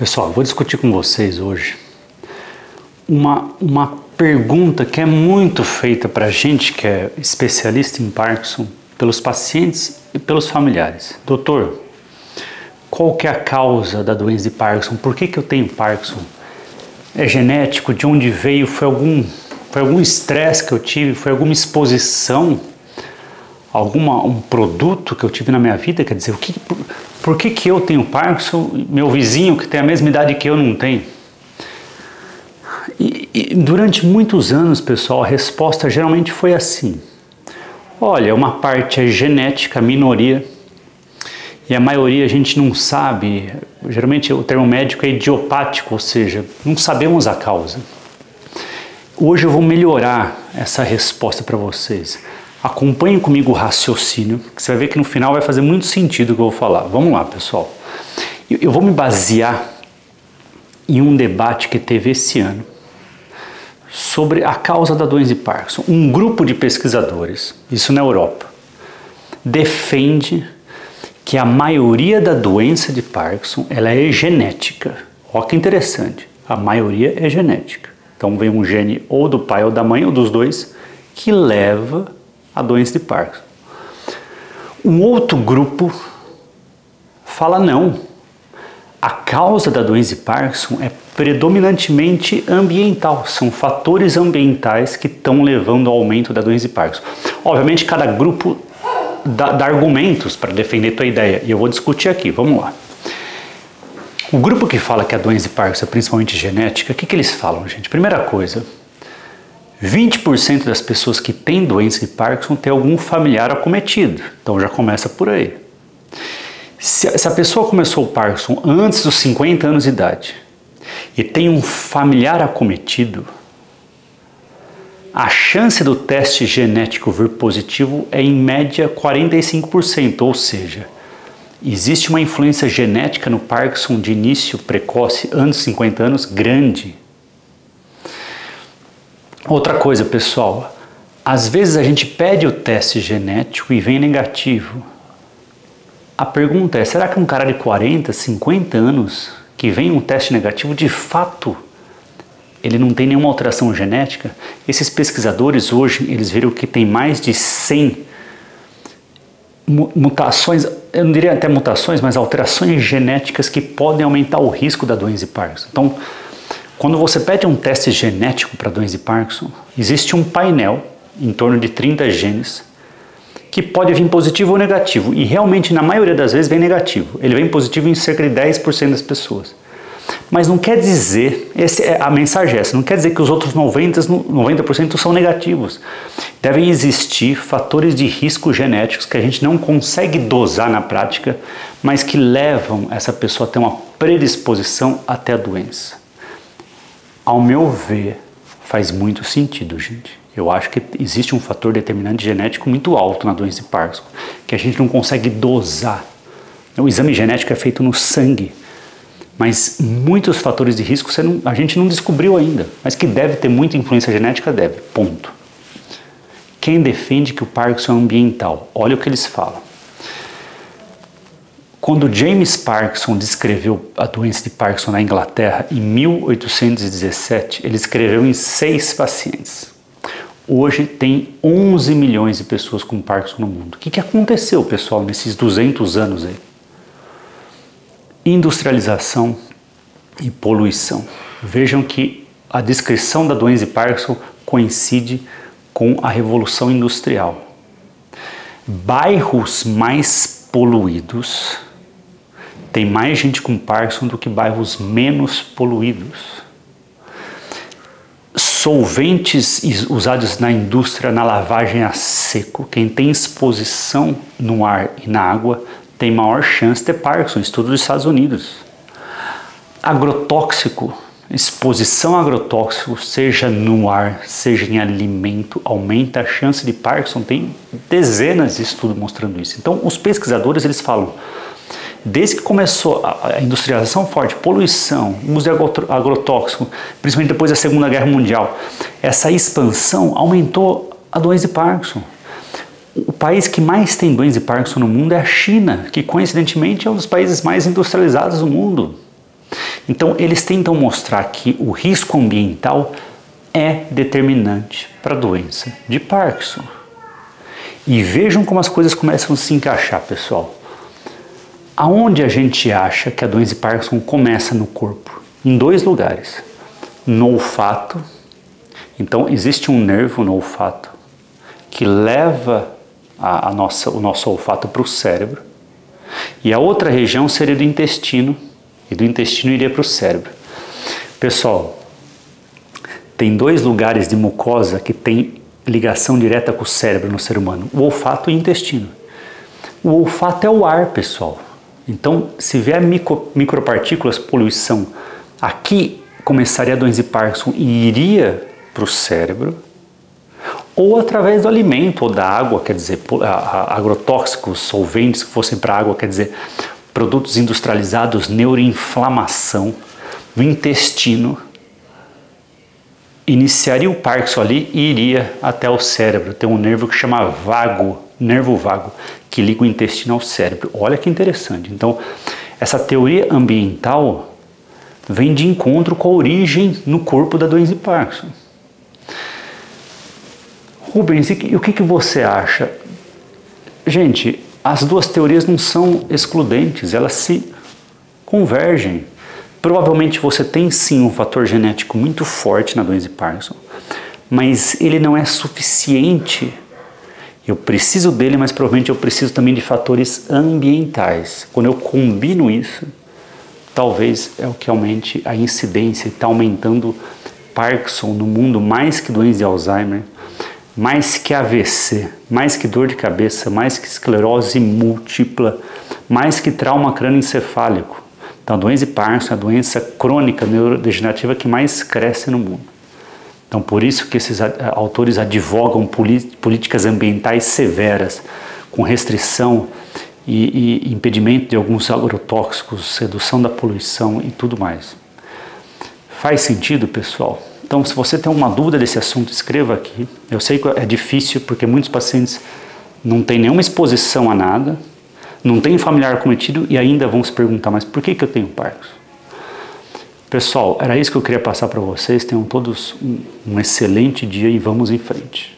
Pessoal, eu vou discutir com vocês hoje uma pergunta que é muito feita para a gente que é especialista em Parkinson, pelos pacientes e pelos familiares. Doutor, qual que é a causa da doença de Parkinson? Por que eu tenho Parkinson? É genético? De onde veio? Foi algum estresse que eu tive? Foi alguma exposição? Um produto que eu tive na minha vida? Quer dizer, por que eu tenho Parkinson e meu vizinho que tem a mesma idade que eu não tem? E durante muitos anos, pessoal, a resposta geralmente foi assim. Olha, uma parte é genética, a minoria, e a maioria a gente não sabe. Geralmente o termo médico é idiopático, ou seja, não sabemos a causa. Hoje eu vou melhorar essa resposta para vocês. Acompanhem comigo o raciocínio, que você vai ver que no final vai fazer muito sentido o que eu vou falar. Vamos lá, pessoal. Eu vou me basear em um debate que teve esse ano sobre a causa da doença de Parkinson. Um grupo de pesquisadores, isso na Europa, defende que a maioria da doença de Parkinson ela é genética. Olha que interessante, a maioria é genética. Então vem um gene ou do pai ou da mãe ou dos dois que leva a doença de Parkinson. Um outro grupo fala não. A causa da doença de Parkinson é predominantemente ambiental. São fatores ambientais que estão levando ao aumento da doença de Parkinson. Obviamente cada grupo dá argumentos para defender a tua ideia e eu vou discutir aqui. Vamos lá. O grupo que fala que a doença de Parkinson é principalmente genética, o que eles falam, gente? Primeira coisa, 20% das pessoas que têm doença de Parkinson tem algum familiar acometido. Então já começa por aí. Se a pessoa começou o Parkinson antes dos 50 anos de idade e tem um familiar acometido, a chance do teste genético vir positivo é em média 45%, ou seja, existe uma influência genética no Parkinson de início precoce, antes dos 50 anos, grande. Outra coisa, pessoal, às vezes a gente pede o teste genético e vem negativo. A pergunta é, será que um cara de 40, 50 anos que vem um teste negativo, de fato, ele não tem nenhuma alteração genética? Esses pesquisadores hoje, eles viram que tem mais de 100 mutações, eu não diria até mutações, mas alterações genéticas que podem aumentar o risco da doença de Parkinson. Então, quando você pede um teste genético para a doença de Parkinson, existe um painel em torno de 30 genes que pode vir positivo ou negativo. E realmente, na maioria das vezes, vem negativo. Ele vem positivo em cerca de 10% das pessoas. Mas não quer dizer, a mensagem é essa, não quer dizer que os outros 90% são negativos. Devem existir fatores de risco genéticos que a gente não consegue dosar na prática, mas que levam essa pessoa a ter uma predisposição até a doença. Ao meu ver, faz muito sentido, gente. Eu acho que existe um fator determinante genético muito alto na doença de Parkinson, que a gente não consegue dosar. O exame genético é feito no sangue, mas muitos fatores de risco a gente não descobriu ainda, mas que deve ter muita influência genética, deve, ponto. Quem defende que o Parkinson é ambiental? Olha o que eles falam. Quando James Parkinson descreveu a doença de Parkinson na Inglaterra em 1817, ele escreveu em 6 pacientes. Hoje tem 11 milhões de pessoas com Parkinson no mundo. O que aconteceu, pessoal, nesses 200 anos aí? Industrialização e poluição. Vejam que a descrição da doença de Parkinson coincide com a Revolução Industrial. Bairros mais poluídos tem mais gente com Parkinson do que bairros menos poluídos. Solventes usados na indústria, na lavagem a seco, quem tem exposição no ar e na água tem maior chance de ter Parkinson, estudo dos Estados Unidos. Agrotóxico, exposição a agrotóxico, seja no ar, seja em alimento, aumenta a chance de Parkinson, tem dezenas de estudos mostrando isso. Então os pesquisadores eles falam, desde que começou a industrialização forte, poluição, uso de agrotóxico, principalmente depois da Segunda Guerra Mundial, essa expansão aumentou a doença de Parkinson. O país que mais tem doença de Parkinson no mundo é a China, que coincidentemente é um dos países mais industrializados do mundo. Então, eles tentam mostrar que o risco ambiental é determinante para a doença de Parkinson. E vejam como as coisas começam a se encaixar, pessoal. Aonde a gente acha que a doença de Parkinson começa no corpo? Em 2 lugares. No olfato. Então, existe um nervo no olfato que leva o nosso olfato para o cérebro. E a outra região seria do intestino. E do intestino iria para o cérebro. Pessoal, tem 2 lugares de mucosa que tem ligação direta com o cérebro no ser humano. O olfato e o intestino. O olfato é o ar, pessoal. Então, se vier micropartículas, poluição, aqui começaria a doença de Parkinson e iria para o cérebro, ou através do alimento ou da água, quer dizer, agrotóxicos, solventes que fossem para a água, quer dizer, produtos industrializados, neuroinflamação no intestino, iniciaria o Parkinson ali e iria até o cérebro. Tem um nervo que chama vago, nervo vago, que liga o intestino ao cérebro. Olha que interessante. Então, essa teoria ambiental vem de encontro com a origem no corpo da doença de Parkinson. Rubens, e o que você acha? Gente, as 2 teorias não são excludentes, elas se convergem. Provavelmente você tem sim um fator genético muito forte na doença de Parkinson, mas ele não é suficiente. Eu preciso dele, mas provavelmente eu preciso também de fatores ambientais. Quando eu combino isso, talvez é o que aumente a incidência e está aumentando Parkinson no mundo mais que doença de Alzheimer, mais que AVC, mais que dor de cabeça, mais que esclerose múltipla, mais que trauma crânioencefálico. Então, a doença de Parkinson é a doença crônica neurodegenerativa que mais cresce no mundo. Então, por isso que esses autores advogam políticas ambientais severas, com restrição e impedimento de alguns agrotóxicos, redução da poluição e tudo mais. Faz sentido, pessoal? Então, se você tem uma dúvida desse assunto, escreva aqui. Eu sei que é difícil, porque muitos pacientes não têm nenhuma exposição a nada, não tem familiar cometido e ainda vão se perguntar, mas por que eu tenho Parkinson? Pessoal, era isso que eu queria passar para vocês. Tenham todos um excelente dia e vamos em frente.